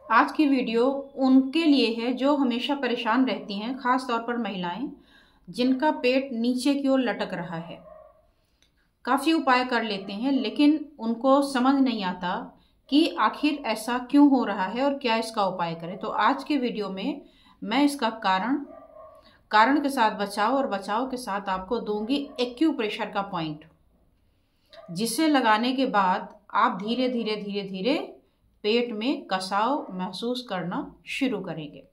आज की वीडियो उनके लिए है जो हमेशा परेशान रहती हैं, खास तौर पर महिलाएं जिनका पेट नीचे की ओर लटक रहा है। काफ़ी उपाय कर लेते हैं लेकिन उनको समझ नहीं आता कि आखिर ऐसा क्यों हो रहा है और क्या इसका उपाय करें। तो आज के वीडियो में मैं इसका कारण के साथ बचाव और बचाव के साथ आपको दूंगी एक्यूप्रेशर का पॉइंट, जिसे लगाने के बाद आप धीरे धीरे पेट में कसाव महसूस करना शुरू करेंगे।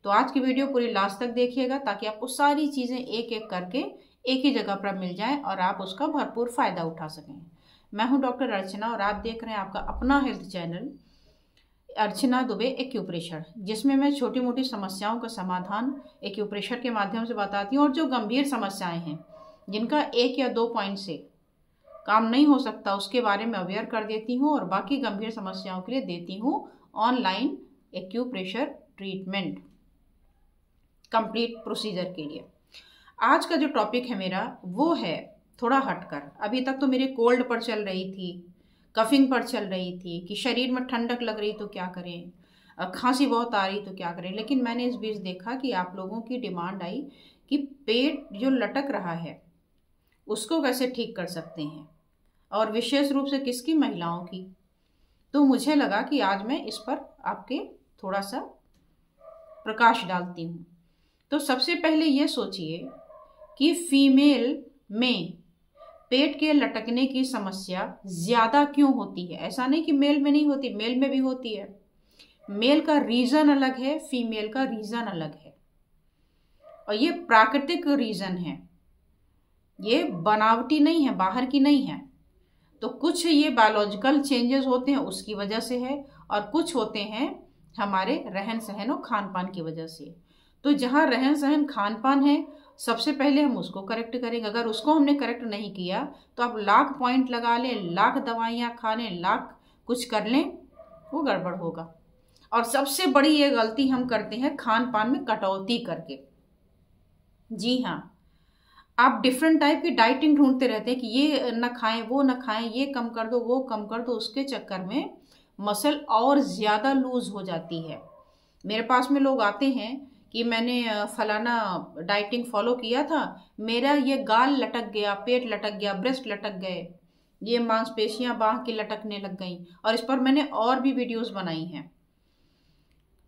तो आज की वीडियो पूरी लास्ट तक देखिएगा ताकि आपको सारी चीज़ें एक एक करके एक ही जगह पर मिल जाएं और आप उसका भरपूर फ़ायदा उठा सकें। मैं हूं डॉक्टर अर्चना और आप देख रहे हैं आपका अपना हेल्थ चैनल अर्चना दुबे एक्यूप्रेशर, जिसमें मैं छोटी मोटी समस्याओं का समाधान एक्यूप्रेशर के माध्यम से बताती हूँ और जो गंभीर समस्याएँ हैं जिनका 1 या 2 पॉइंट से काम नहीं हो सकता उसके बारे में अवेयर कर देती हूँ और बाकी गंभीर समस्याओं के लिए देती हूँ online acupressure treatment complete procedure के लिए। आज का जो टॉपिक है मेरा वो है थोड़ा हटकर। अभी तक तो मेरे कोल्ड पर चल रही थी, कफिंग पर चल रही थी कि शरीर में ठंडक लग रही तो क्या करें, खांसी बहुत आ रही तो क्या करें। लेकिन मैंने इस बीच देखा कि आप लोगों की डिमांड आई कि पेट जो लटक रहा है उसको कैसे ठीक कर सकते हैं, और विशेष रूप से किसकी, महिलाओं की। तो मुझे लगा कि आज मैं इस पर आपके थोड़ा सा प्रकाश डालती हूँ। तो सबसे पहले ये सोचिए कि फीमेल में पेट के लटकने की समस्या ज़्यादा क्यों होती है। ऐसा नहीं कि मेल में नहीं होती, मेल में भी होती है। मेल का रीज़न अलग है, फीमेल का रीज़न अलग है, और ये प्राकृतिक रीज़न है, ये बनावटी नहीं है, बाहर की नहीं है। तो कुछ ये बायोलॉजिकल चेंजेस होते हैं उसकी वजह से है, और कुछ होते हैं हमारे रहन सहन और खान पान की वजह से। तो जहाँ रहन सहन खान पान है सबसे पहले हम उसको करेक्ट करेंगे। अगर उसको हमने करेक्ट नहीं किया तो आप लाख पॉइंट लगा लें, लाख दवाइयाँ खा लें, लाख कुछ कर लें, वो गड़बड़ होगा। और सबसे बड़ी ये गलती हम करते हैं खान पान में कटौती करके। जी हाँ, आप डिफरेंट टाइप की डाइटिंग ढूंढते रहते हैं कि ये न खाएं, वो न खाएं, ये कम कर दो, वो कम कर दो। उसके चक्कर में मसल और ज़्यादा लूज हो जाती है। मेरे पास में लोग आते हैं कि मैंने फलाना डाइटिंग फॉलो किया था, मेरा ये गाल लटक गया, पेट लटक गया, ब्रेस्ट लटक गए, ये मांसपेशियां बांह की लटकने लग गई। और इस पर मैंने और भी वीडियोस बनाई हैं।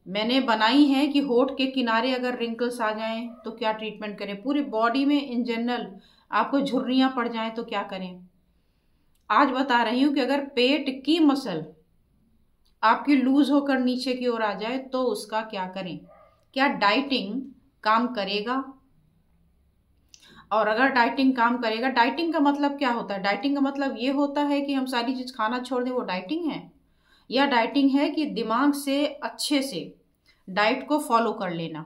मैंने बनाई है कि होठ के किनारे अगर रिंकल्स आ जाएं तो क्या ट्रीटमेंट करें, पूरी बॉडी में इन जनरल आपको झुर्रियां पड़ जाएं तो क्या करें। आज बता रही हूं कि अगर पेट की मसल आपकी लूज होकर नीचे की ओर आ जाए तो उसका क्या करें। क्या डाइटिंग काम करेगा? और अगर डाइटिंग काम करेगा, डाइटिंग का मतलब क्या होता है? डाइटिंग का मतलब ये होता है कि हम सारी चीज खाना छोड़ दें, वो डाइटिंग है? या डाइटिंग है कि दिमाग से अच्छे से डाइट को फॉलो कर लेना?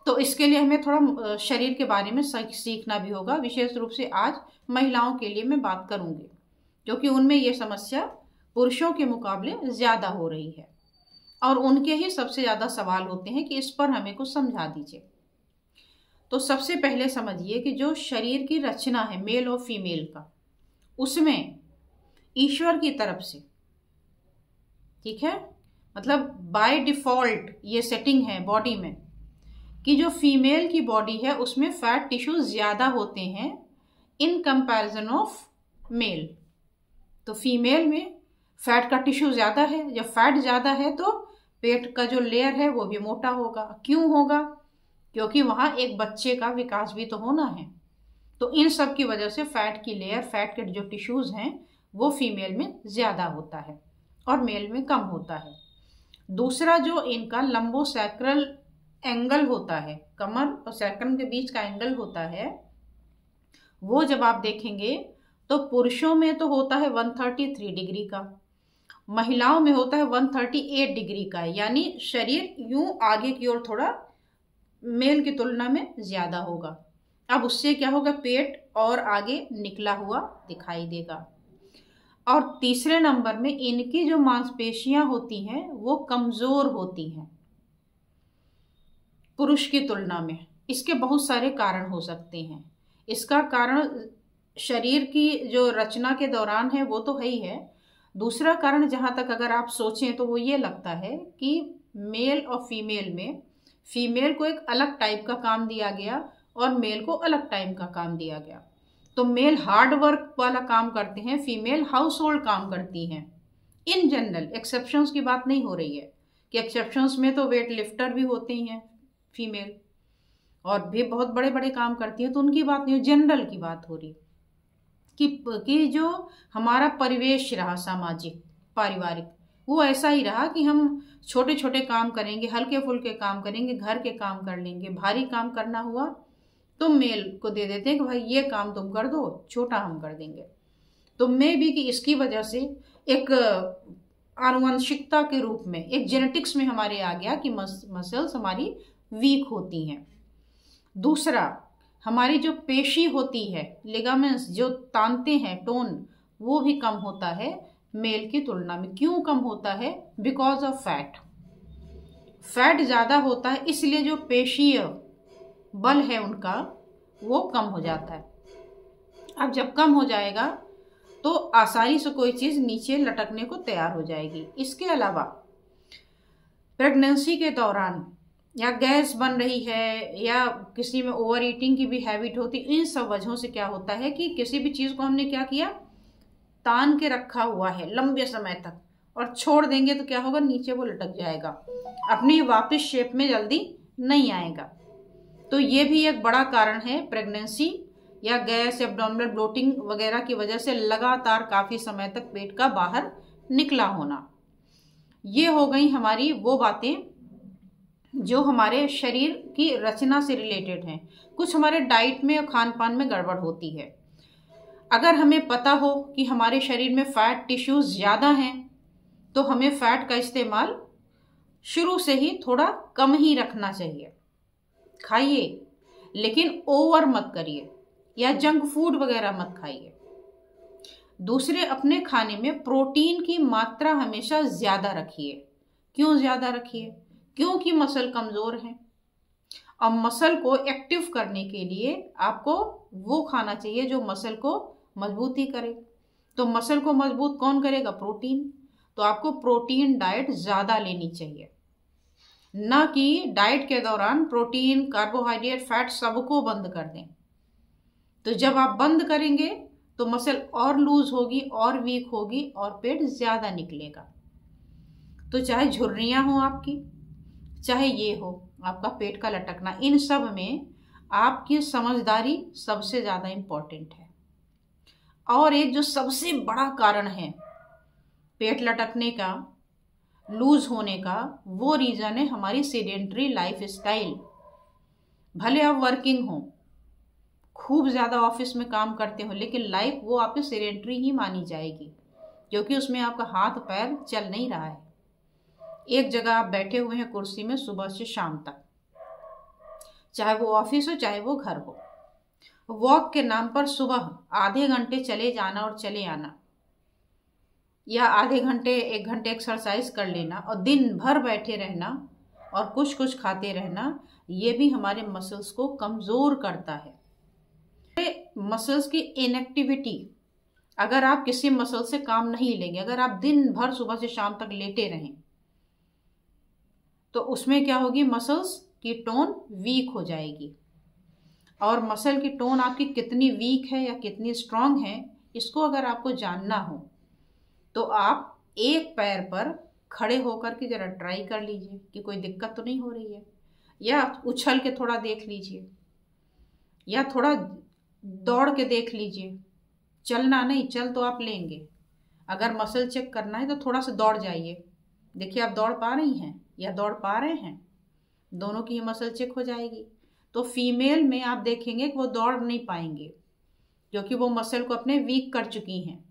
तो इसके लिए हमें थोड़ा शरीर के बारे में सीखना भी होगा। विशेष रूप से आज महिलाओं के लिए मैं बात करूंगी क्योंकि उनमें ये समस्या पुरुषों के मुकाबले ज़्यादा हो रही है और उनके ही सबसे ज़्यादा सवाल होते हैं कि इस पर हमें कुछ समझा दीजिए। तो सबसे पहले समझिए कि जो शरीर की रचना है मेल और फीमेल का, उसमें ईश्वर की तरफ से, ठीक है, मतलब बाय डिफॉल्ट ये सेटिंग है बॉडी में कि जो फीमेल की बॉडी है उसमें फैट टिश्यू ज़्यादा होते हैं इन कंपैरिजन ऑफ मेल। तो फीमेल में फैट का टिश्यू ज़्यादा है, जब फैट ज़्यादा है तो पेट का जो लेयर है वो भी मोटा होगा। क्यों होगा? क्योंकि वहाँ एक बच्चे का विकास भी तो होना है। तो इन सब की वजह से फैट की लेयर, फैट के जो टिश्यूज़ हैं वो फीमेल में ज़्यादा होता है और मेल में कम होता है। दूसरा जो इनका लंबोसैक्रल एंगल होता है, कमर और सैक्रम के बीच का एंगल होता है, वो जब आप देखेंगे तो पुरुषों में तो होता है 133 डिग्री का, महिलाओं में होता है 138 डिग्री का। यानी शरीर यूं आगे की ओर थोड़ा मेल की तुलना में ज़्यादा होगा। अब उससे क्या होगा, पेट और आगे निकला हुआ दिखाई देगा। और तीसरे नंबर में इनकी जो मांसपेशियां होती हैं वो कमज़ोर होती हैं पुरुष की तुलना में। इसके बहुत सारे कारण हो सकते हैं। इसका कारण शरीर की जो रचना के दौरान है वो तो है ही है, दूसरा कारण जहाँ तक अगर आप सोचें तो वो ये लगता है कि मेल और फीमेल में फीमेल को एक अलग टाइप का काम दिया गया और मेल को अलग टाइप का काम दिया गया। तो मेल हार्ड वर्क वाला काम करते हैं, फीमेल हाउस होल्ड काम करती हैं। इन जनरल, एक्सेप्शंस की बात नहीं हो रही है कि एक्सेप्शंस में तो वेट लिफ्टर भी होते हैं फीमेल और भी बहुत बड़े बड़े काम करती हैं, तो उनकी बात नहीं, जनरल की बात हो रही कि जो हमारा परिवेश रहा सामाजिक पारिवारिक वो ऐसा ही रहा कि हम छोटे छोटे काम करेंगे, हल्के फुल्के काम करेंगे, घर के काम कर लेंगे, भारी काम करना हुआ तो मेल को दे देते हैं कि भाई ये काम तुम कर दो, छोटा हम कर देंगे। तो मे भी कि इसकी वजह से एक आनुवंशिकता के रूप में एक जेनेटिक्स में हमारे आ गया कि मसल्स हमारी वीक होती हैं। दूसरा, हमारी जो पेशी होती है लिगामेंट्स जो तानते हैं टोन, वो भी कम होता है मेल की तुलना में। क्यों कम होता है? Because of fat. फैट ज़्यादा होता है इसलिए जो पेशीय बल है उनका वो कम हो जाता है। अब जब कम हो जाएगा तो आसानी से कोई चीज़ नीचे लटकने को तैयार हो जाएगी। इसके अलावा प्रेगनेंसी के दौरान या गैस बन रही है या किसी में ओवर ईटिंग की भी हैबिट होती, इन सब वजहों से क्या होता है कि किसी भी चीज़ को हमने क्या किया, तान के रखा हुआ है लंबे समय तक और छोड़ देंगे तो क्या होगा, नीचे वो लटक जाएगा, अपनी वापस शेप में जल्दी नहीं आएगा। तो ये भी एक बड़ा कारण है प्रेगनेंसी या गैस एब्डोमिनल ब्लोटिंग वगैरह की वजह से लगातार काफ़ी समय तक पेट का बाहर निकला होना। ये हो गई हमारी वो बातें जो हमारे शरीर की रचना से रिलेटेड हैं। कुछ हमारे डाइट में और खान पान में गड़बड़ होती है। अगर हमें पता हो कि हमारे शरीर में फैट टिश्यूज ज़्यादा हैं तो हमें फैट का इस्तेमाल शुरू से ही थोड़ा कम ही रखना चाहिए। खाइए लेकिन ओवर मत करिए या जंक फूड वगैरह मत खाइए। दूसरे, अपने खाने में प्रोटीन की मात्रा हमेशा ज़्यादा रखिए। क्यों ज़्यादा रखिए? क्योंकि मसल कमज़ोर है और मसल को एक्टिव करने के लिए आपको वो खाना चाहिए जो मसल को मजबूती करे। तो मसल को मजबूत कौन करेगा? प्रोटीन। तो आपको प्रोटीन डाइट ज़्यादा लेनी चाहिए, ना कि डाइट के दौरान प्रोटीन, कार्बोहाइड्रेट, फैट सबको बंद कर दें। तो जब आप बंद करेंगे तो मसल और लूज होगी और वीक होगी और पेट ज़्यादा निकलेगा। तो चाहे झुर्रियाँ हों आपकी, चाहे ये हो आपका पेट का लटकना, इन सब में आपकी समझदारी सबसे ज़्यादा इम्पोर्टेंट है। और एक जो सबसे बड़ा कारण है पेट लटकने का, लूज होने का, वो रीज़न है हमारी सेडेंटरी लाइफ स्टाइल। भले आप वर्किंग हो, खूब ज़्यादा ऑफिस में काम करते हो, लेकिन लाइफ वो आपकी सेडेंटरी ही मानी जाएगी क्योंकि उसमें आपका हाथ पैर चल नहीं रहा है। एक जगह आप बैठे हुए हैं कुर्सी में सुबह से शाम तक, चाहे वो ऑफिस हो चाहे वो घर हो। वॉक के नाम पर सुबह आधे घंटे चले जाना और चले आना, या आधे घंटे 1 घंटे एक्सरसाइज कर लेना और दिन भर बैठे रहना और कुछ कुछ खाते रहना, ये भी हमारे मसल्स को कमज़ोर करता है। मसल्स की इनएक्टिविटी, अगर आप किसी मसल से काम नहीं लेंगे, अगर आप दिन भर सुबह से शाम तक लेटे रहें तो उसमें क्या होगी, मसल्स की टोन वीक हो जाएगी। और मसल की टोन आपकी कितनी वीक है या कितनी स्ट्रांग है, इसको अगर आपको जानना हो तो आप एक पैर पर खड़े होकर के ज़रा ट्राई कर लीजिए कि कोई दिक्कत तो नहीं हो रही है, या उछल के थोड़ा देख लीजिए, या थोड़ा दौड़ के देख लीजिए। चलना नहीं, चल तो आप लेंगे। अगर मसल चेक करना है तो थोड़ा सा दौड़ जाइए, देखिए आप दौड़ पा रही हैं या दौड़ पा रहे हैं, दोनों की मसल चेक हो जाएगी। तो फीमेल में आप देखेंगे कि वो दौड़ नहीं पाएंगे क्योंकि वो मसल को अपने वीक कर चुकी हैं।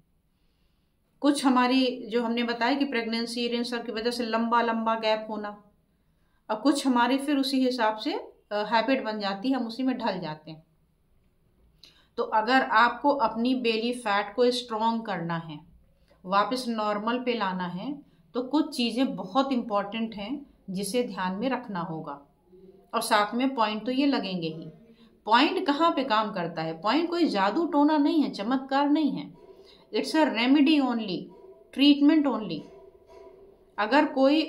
कुछ हमारी जो हमने बताया कि प्रेगनेंसी इन सब की वजह से लंबा लंबा गैप होना, और कुछ हमारी फिर उसी हिसाब से हैबिट बन जाती है, हम उसी में ढल जाते हैं। तो अगर आपको अपनी बेली फैट को स्ट्रॉन्ग करना है, वापस नॉर्मल पे लाना है, तो कुछ चीज़ें बहुत इम्पॉर्टेंट हैं जिसे ध्यान में रखना होगा। और साथ में पॉइंट तो ये लगेंगे ही। पॉइंट कहाँ पे काम करता है? पॉइंट कोई जादू टोना नहीं है, चमत्कार नहीं है, it's a remedy only. Treatment only. अगर कोई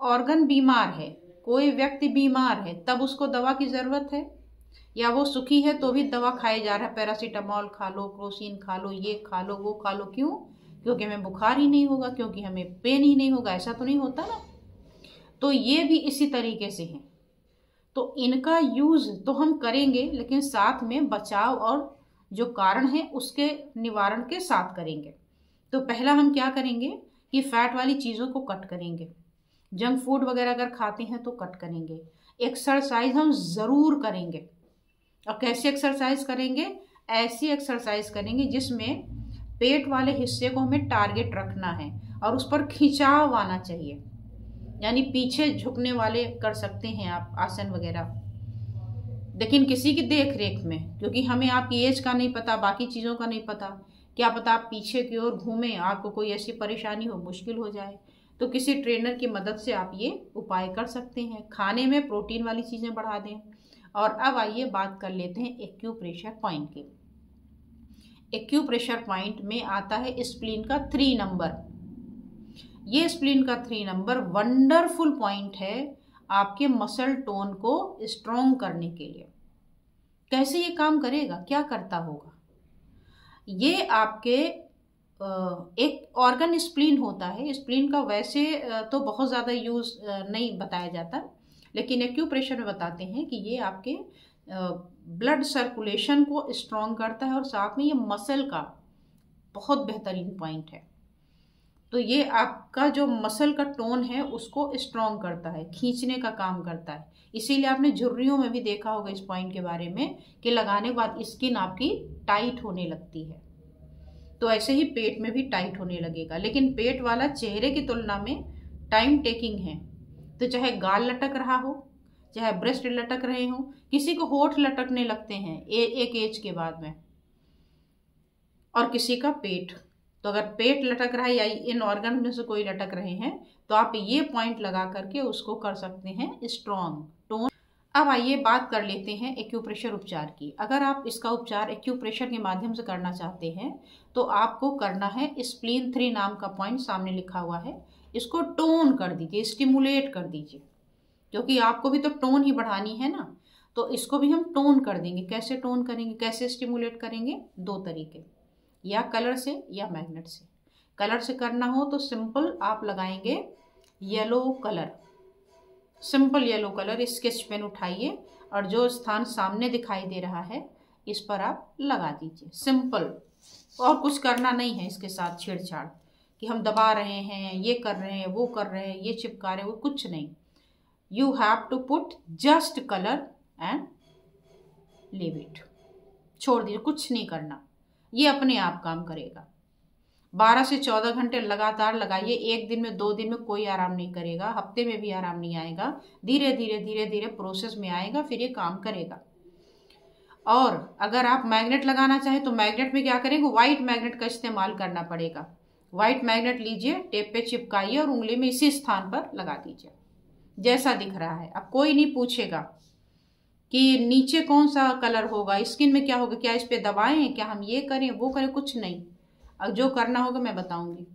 ऑर्गन बीमार है, कोई व्यक्ति बीमार है, तब उसको दवा की ज़रूरत है, या वो सुखी है तो भी दवा खाए जा रहा है, पैरासीटामोल खा लो, क्रोसिन खा लो, ये खा लो, वो खा लो। क्यों? क्योंकि हमें बुखार ही नहीं होगा, क्योंकि हमें पेन ही नहीं होगा। ऐसा तो नहीं होता ना। तो ये भी इसी तरीके से है। तो इनका यूज़ तो हम करेंगे, लेकिन साथ में बचाव और जो कारण है उसके निवारण के साथ करेंगे। तो पहला हम क्या करेंगे कि फैट वाली चीज़ों को कट करेंगे, जंक फूड वगैरह अगर खाते हैं तो कट करेंगे। एक्सरसाइज हम ज़रूर करेंगे। और कैसे एक्सरसाइज करेंगे? ऐसी एक्सरसाइज करेंगे जिसमें पेट वाले हिस्से को हमें टारगेट रखना है और उस पर खिंचाव आना चाहिए, यानी पीछे झुकने वाले कर सकते हैं आप आसन वगैरह, लेकिन किसी की देख रेख में, क्योंकि हमें आपकी एज का नहीं पता, बाकी चीज़ों का नहीं पता। क्या पता आप पीछे की ओर घूमें, आपको कोई ऐसी परेशानी हो, मुश्किल हो जाए, तो किसी ट्रेनर की मदद से आप ये उपाय कर सकते हैं। खाने में प्रोटीन वाली चीज़ें बढ़ा दें। और अब आइए बात कर लेते हैं एक्यूप्रेशर पॉइंट की। एक्यूप्रेशर पॉइंट में आता है स्प्लीन का 3 नंबर। ये स्प्लीन का 3 नंबर वंडरफुल पॉइंट है आपके मसल टोन को स्ट्रॉन्ग करने के लिए। कैसे ये काम करेगा, क्या करता होगा? ये आपके एक ऑर्गन स्प्लीन होता है। स्प्लीन का वैसे तो बहुत ज़्यादा यूज़ नहीं बताया जाता, लेकिन एक्यूप्रेशर में बताते हैं कि ये आपके ब्लड सर्कुलेशन को स्ट्रॉन्ग करता है और साथ में ये मसल का बहुत बेहतरीन पॉइंट है। तो ये आपका जो मसल का टोन है उसको स्ट्रॉन्ग करता है, खींचने का काम करता है। इसीलिए आपने झुर्रियों में भी देखा होगा इस पॉइंट के बारे में कि लगाने के बाद स्किन आपकी टाइट होने लगती है। तो ऐसे ही पेट में भी टाइट होने लगेगा, लेकिन पेट वाला चेहरे की तुलना में टाइम टेकिंग है। तो चाहे गाल लटक रहा हो, चाहे ब्रेस्ट लटक रहे हो, किसी को होठ लटकने लगते हैं एक एज के बाद में, और किसी का पेट। तो अगर पेट लटक रहा है या इन ऑर्गन में से कोई लटक रहे हैं तो आप ये पॉइंट लगा करके उसको कर सकते हैं स्ट्रॉन्ग टोन। अब आइए बात कर लेते हैं एक्यूप्रेशर उपचार की। अगर आप इसका उपचार एक्यूप्रेशर के माध्यम से करना चाहते हैं तो आपको करना है स्प्लीन 3 नाम का पॉइंट सामने लिखा हुआ है, इसको टोन कर दीजिए, स्टिमुलेट कर दीजिए, क्योंकि आपको भी तो टोन ही बढ़ानी है ना। तो इसको भी हम टोन कर देंगे। कैसे टोन करेंगे, कैसे स्टिमुलेट करेंगे? 2 तरीके, या कलर से या मैग्नेट से। कलर से करना हो तो सिंपल आप लगाएंगे yellow colour, simple yellow colour, sketch pen उठाइए और जो स्थान सामने दिखाई दे रहा है इस पर आप लगा दीजिए। सिंपल, और कुछ करना नहीं है इसके साथ छेड़छाड़ कि हम दबा रहे हैं, ये कर रहे हैं, वो कर रहे हैं, ये चिपका रहे हैं, वो कुछ नहीं। You have to put just colour and leave it, छोड़ दीजिए, कुछ नहीं करना, ये अपने आप काम करेगा। 12 से 14 घंटे लगातार लगाइए। एक दिन में 2 दिन में कोई आराम नहीं करेगा, हफ्ते में भी आराम नहीं आएगा, धीरे धीरे प्रोसेस में आएगा, फिर ये काम करेगा। और अगर आप मैग्नेट लगाना चाहें तो मैग्नेट में क्या करेंगे, व्हाइट मैग्नेट का इस्तेमाल करना पड़ेगा। व्हाइट मैग्नेट लीजिए, टेप पे चिपकाइए और उंगली में इसी स्थान पर लगा दीजिए जैसा दिख रहा है। अब कोई नहीं पूछेगा कि नीचे कौन सा कलर होगा, स्किन में क्या होगा, क्या इस पे दबाएं, क्या हम ये करें वो करें, कुछ नहीं। अब जो करना होगा मैं बताऊंगी।